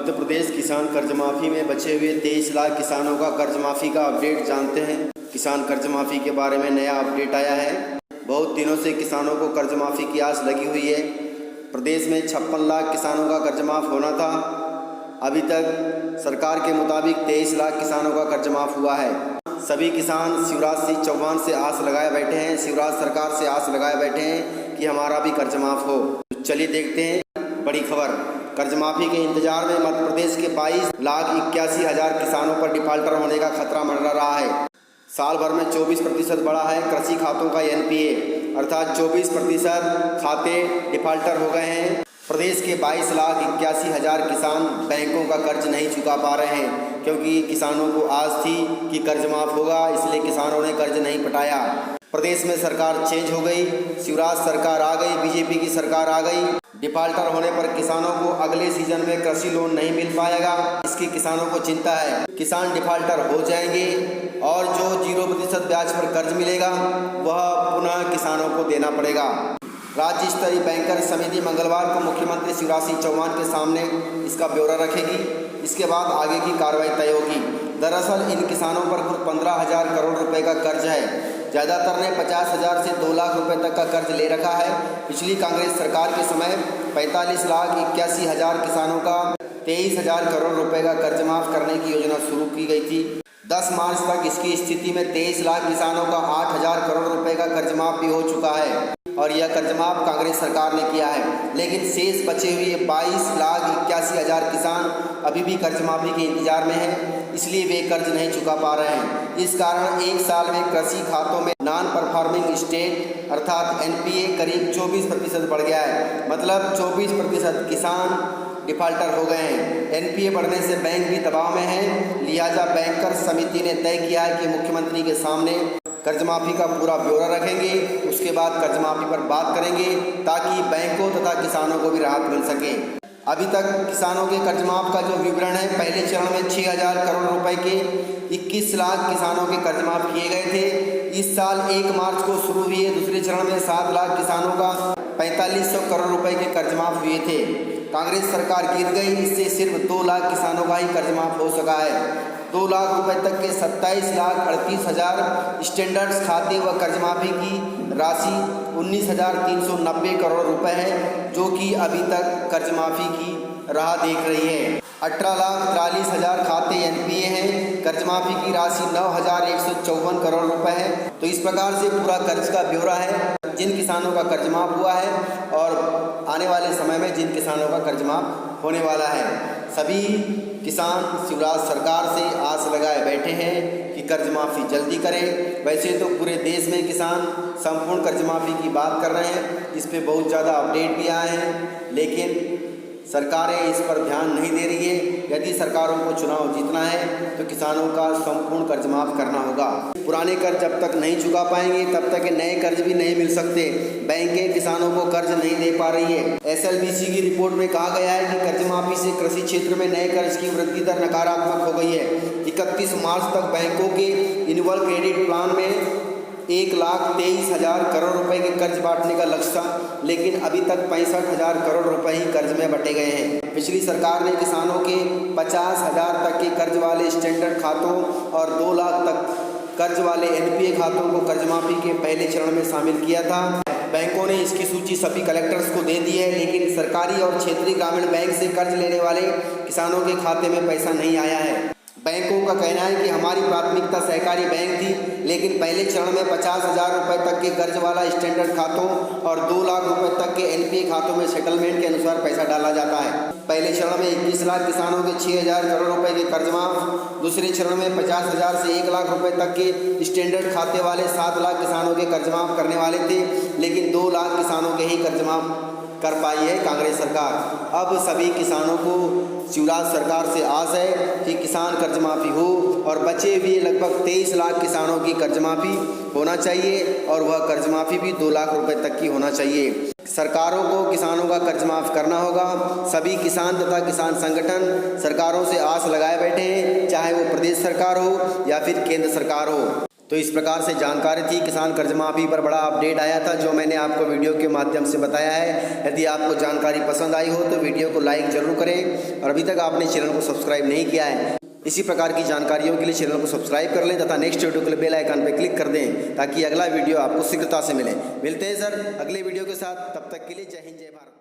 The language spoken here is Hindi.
मध्य प्रदेश किसान कर्ज माफ़ी में बचे हुए 23 लाख किसानों का कर्ज माफ़ी का अपडेट जानते हैं। किसान कर्ज माफ़ी के बारे में नया अपडेट आया है। बहुत दिनों से किसानों को कर्ज माफ़ी की आस लगी हुई है। प्रदेश में 56 लाख किसानों का कर्ज माफ़ होना था। अभी तक सरकार के मुताबिक 23 लाख किसानों का कर्ज माफ़ हुआ है। सभी किसान शिवराज सिंह चौहान से आस लगाए बैठे हैं, शिवराज सरकार से आस लगाए बैठे हैं कि हमारा भी कर्ज माफ़ हो। तो चलिए देखते हैं बड़ी खबर। कर्ज माफ़ी के इंतजार में मध्य प्रदेश के 22,81,000 किसानों पर डिफाल्टर होने का खतरा मंडरा रहा है। साल भर में 24% बढ़ा है कृषि खातों का एनपीए, अर्थात 24% खाते डिफाल्टर हो गए हैं। प्रदेश के 22,81,000 किसान बैंकों का कर्ज नहीं चुका पा रहे हैं, क्योंकि किसानों को आस थी कि कर्ज माफ़ होगा, इसलिए किसानों ने कर्ज नहीं पटाया। प्रदेश में सरकार चेंज हो गई, शिवराज सरकार आ गई, बीजेपी की सरकार आ गई। डिफाल्टर होने पर किसानों को अगले सीजन में कृषि लोन नहीं मिल पाएगा, इसकी किसानों को चिंता है। किसान डिफाल्टर हो जाएंगे और जो 0% ब्याज पर कर्ज मिलेगा वह पुनः किसानों को देना पड़ेगा। राज्य स्तरीय बैंकर समिति मंगलवार को मुख्यमंत्री शिवराज सिंह चौहान के सामने इसका ब्यौरा रखेगी। इसके बाद आगे की कार्रवाई तय होगी। दरअसल इन किसानों पर कुल 15,000 करोड़ रुपए का कर्ज है। ज़्यादातर ने 50,000 से 2 लाख रुपए तक का कर्ज ले रखा है। पिछली कांग्रेस सरकार के समय 45,81,000 किसानों का 23,000 करोड़ रुपए का कर्ज माफ़ करने की योजना शुरू की गई थी। 10 मार्च तक इसकी स्थिति में 23 लाख किसानों का 8,000 करोड़ रुपए का कर्ज माफ़ भी हो चुका है और यह कर्ज माफ़ कांग्रेस सरकार ने किया है। लेकिन शेष बचे हुए 22,81,000 किसान अभी भी कर्ज माफ़ी के इंतजार में हैं, इसलिए वे कर्ज नहीं चुका पा रहे हैं। इस कारण एक साल में कृषि खातों में नॉन परफॉर्मिंग स्टेट अर्थात एनपीए करीब 24% बढ़ गया है। मतलब 24% किसान डिफाल्टर हो गए हैं। एनपीए बढ़ने से बैंक भी दबाव में है। लिहाजा बैंकर समिति ने तय किया है कि मुख्यमंत्री के सामने कर्ज माफ़ी का पूरा ब्यौरा रखेंगे, उसके बाद कर्ज माफ़ी पर बात करेंगे ताकि बैंकों तथा किसानों को भी राहत मिल सके। अभी तक किसानों के कर्ज माफ़ का जो विवरण है, पहले चरण में 6,000 करोड़ रुपए के 21 लाख किसानों के कर्ज माफ़ किए गए थे। इस साल 1 मार्च को शुरू हुए दूसरे चरण में 7 लाख किसानों का 4,500 करोड़ रुपए के कर्ज माफ़ हुए थे। कांग्रेस सरकार गिर गई, इससे सिर्फ 2 लाख किसानों का ही कर्ज माफ़ हो सका है। 2 लाख रुपए तक के 27,38,000 स्टैंडर्ड्स खाते व कर्ज माफ़ी की राशि 19,390 करोड़ रुपए है, जो कि अभी तक कर्ज माफ़ी की राह देख रही है। 18,43,000 खाते एनपीए हैं। कर्ज माफ़ी की राशि 9,154 करोड़ रुपए है। तो इस प्रकार से पूरा कर्ज का ब्यौरा है, जिन किसानों का कर्ज माफ़ हुआ है और आने वाले समय में जिन किसानों का कर्ज माफ़ होने वाला है। सभी किसान शिवराज सरकार से आस लगाए बैठे हैं कि कर्ज माफ़ी जल्दी करें। वैसे तो पूरे देश में किसान संपूर्ण कर्ज माफ़ी की बात कर रहे हैं, इस पे बहुत ज़्यादा अपडेट भी आए हैं, लेकिन सरकारें इस पर ध्यान नहीं दे रही है। यदि सरकारों को चुनाव जीतना है तो किसानों का संपूर्ण कर्ज माफ़ करना होगा। पुराने कर्ज जब तक नहीं चुका पाएंगे तब तक नए कर्ज भी नहीं मिल सकते। बैंकें किसानों को कर्ज नहीं दे पा रही है। एसएलबीसी की रिपोर्ट में कहा गया है कि कर्ज माफ़ी से कृषि क्षेत्र में नए कर्ज की वृद्धि दर नकारात्मक हो गई है। 31 मार्च तक बैंकों के इनवॉल्व क्रेडिट प्लान में 1,23,000 करोड़ रुपए के कर्ज बांटने का लक्ष्य था, लेकिन अभी तक 65,000 करोड़ रुपए ही कर्ज में बटे गए हैं। पिछली सरकार ने किसानों के 50,000 तक के कर्ज वाले स्टैंडर्ड खातों और 2 लाख तक कर्ज वाले एनपीए खातों को कर्ज माफ़ी के पहले चरण में शामिल किया था। बैंकों ने इसकी सूची सभी कलेक्टर्स को दे दी है, लेकिन सरकारी और क्षेत्रीय ग्रामीण बैंक से कर्ज लेने वाले किसानों के खाते में पैसा नहीं आया है। बैंकों का कहना है कि हमारी प्राथमिकता सहकारी बैंक थी, लेकिन पहले चरण में 50,000 रुपये तक के कर्ज वाला स्टैंडर्ड खातों और 2 लाख रुपए तक के एनपीए खातों में सेटलमेंट के अनुसार पैसा डाला जाता है। पहले चरण में 21 लाख किसानों के 6,000 करोड़ रुपए के कर्ज माफ, दूसरे चरण में 50,000 से 1 लाख रुपए तक के स्टैंडर्ड खाते वाले 7 लाख किसानों के कर्ज माफ करने वाले थे, लेकिन 2 लाख किसानों के ही कर्ज माफ कर पाई है कांग्रेस सरकार। अब सभी किसानों को शिवराज सरकार से आस है कि किसान कर्ज माफ़ी हो और बचे हुए लगभग 23 लाख किसानों की कर्ज माफ़ी होना चाहिए और वह कर्ज माफ़ी भी 2 लाख रुपए तक की होना चाहिए। सरकारों को किसानों का कर्ज माफ़ करना होगा। सभी किसान तथा किसान संगठन सरकारों से आस लगाए बैठे हैं, चाहे वो प्रदेश सरकार हो या फिर केंद्र सरकार हो। तो इस प्रकार से जानकारी थी किसान कर्ज माफ़ी पर बड़ा अपडेट आया था जो मैंने आपको वीडियो के माध्यम से बताया है। यदि आपको जानकारी पसंद आई हो तो वीडियो को लाइक ज़रूर करें और अभी तक आपने चैनल को सब्सक्राइब नहीं किया है इसी प्रकार की जानकारियों के लिए चैनल को सब्सक्राइब कर लें तथा नेक्स्ट वीडियो के लिए बेल आइकन पर क्लिक कर दें ताकि अगला वीडियो आपको शीघ्रता से मिलते हैं सर अगले वीडियो के साथ। तब तक के लिए जय हिंद जय भारत।